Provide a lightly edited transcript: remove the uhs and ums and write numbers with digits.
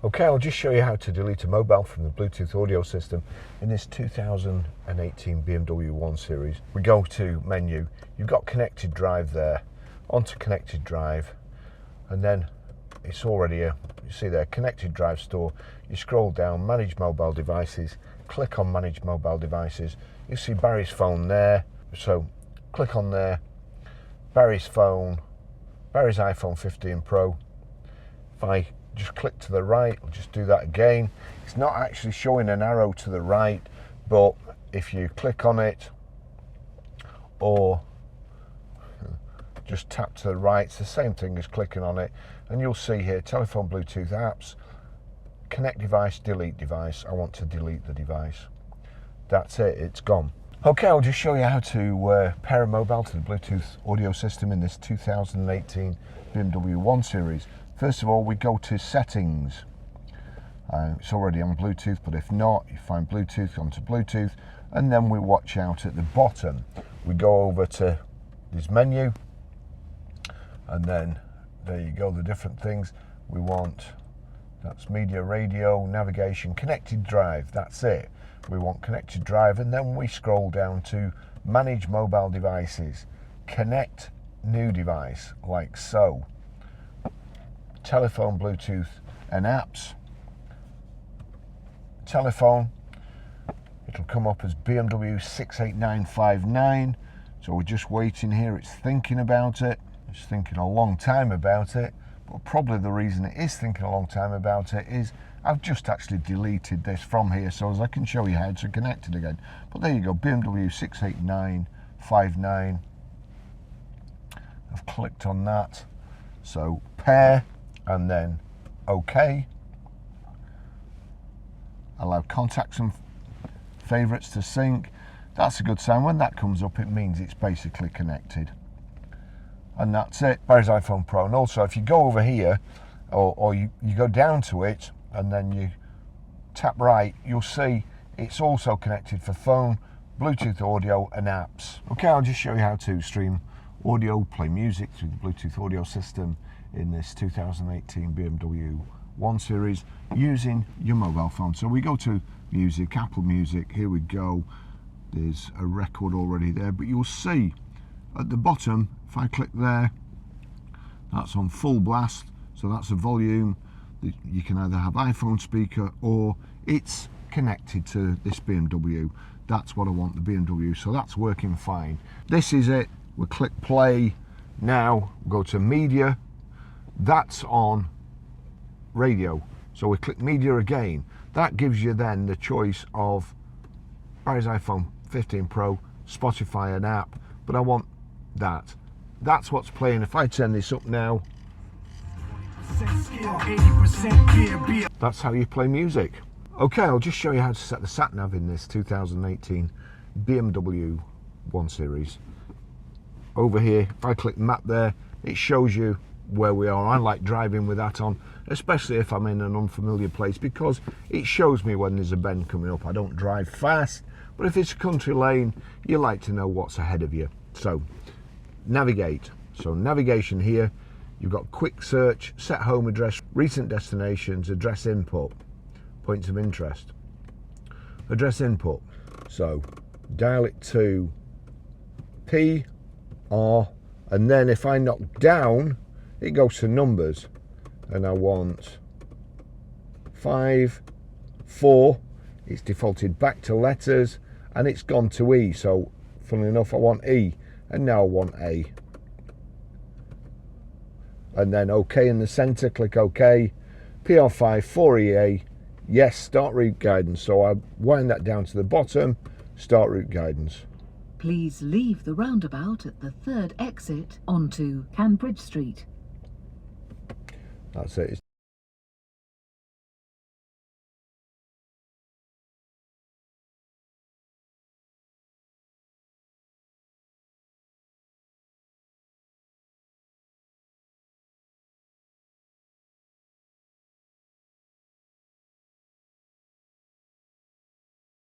Okay, I'll just show you how to delete a mobile from the Bluetooth audio system in this 2018 BMW 1 Series. We go to menu, you've got connected drive there, onto connected drive, and then it's already you see there, connected drive store. You scroll down, manage mobile devices, click on manage mobile devices. You see Barry's phone there, so click on there, Barry's phone, Barry's iPhone 15 Pro. If I just click to the right, I'll just do that again. It's not actually showing an arrow to the right, but if you click on it or just tap to the right, it's the same thing as clicking on it, and you'll see here telephone, Bluetooth apps, connect device, delete device. I want to delete the device. That's it, it's gone. Okay, I'll just show you how to pair a mobile to the Bluetooth audio system in this 2018 BMW 1 Series. First of all, we go to settings. It's already on Bluetooth, but if not, you find Bluetooth, onto Bluetooth, and then we watch out at the bottom. We go over to this menu, and then there you go, the different things we want. That's media, radio, navigation, connected drive, that's it. We want connected drive, and then we scroll down to manage mobile devices, connect new device, like so. Telephone, Bluetooth and apps. Telephone, it'll come up as BMW 68959. So we're just waiting here, it's thinking about it. It's thinking a long time about it, but probably the reason it is thinking a long time about it is I've just actually deleted this from here, so as I can show you how to connect it again. But there you go, BMW 68959. I've clicked on that. So pair, and then OK. Allow contacts and favourites to sync. That's a good sign. When that comes up, it means it's basically connected. And that's it. Barry's iPhone Pro. And also, if you go over here, or you go down to it, and then you tap right, you'll see it's also connected for phone, Bluetooth audio and apps. Okay, I'll just show you how to stream audio, play music through the Bluetooth audio system in this 2018 BMW 1 Series using your mobile phone. So we go to music, Apple Music, here we go. There's a record already there, but you'll see at the bottom, if I click there, that's on full blast, so that's a volume. You can either have iPhone speaker or it's connected to this BMW. That's what I want, the BMW, so that's working fine. This is it. We'll click play. Now go to media. That's on radio. So we click media again. That gives you then the choice of Barry's iPhone 15 Pro, Spotify and app, but I want that. That's what's playing. If I turn this up now, that's how you play music. Okay, I'll just show you how to set the sat-nav in this 2018 BMW 1 Series. Over here, if I click map there, it shows you where we are. I like driving with that on, especially if I'm in an unfamiliar place, because it shows me when there's a bend coming up. I don't drive fast, but if it's a country lane, you like to know what's ahead of you. So, navigate. So navigation here, you've got quick search, set home address, recent destinations, address input, points of interest. Address input, so dial it to P, R, and then if I knock down, it goes to numbers, and I want 5, 4, it's defaulted back to letters, and it's gone to E, so funnily enough I want E, and now I want A. And then OK in the center, click OK. PR5, 4EA, yes, start route guidance. So I wind that down to the bottom, start route guidance. Please leave the roundabout at the third exit onto Cambridge Street. That's it.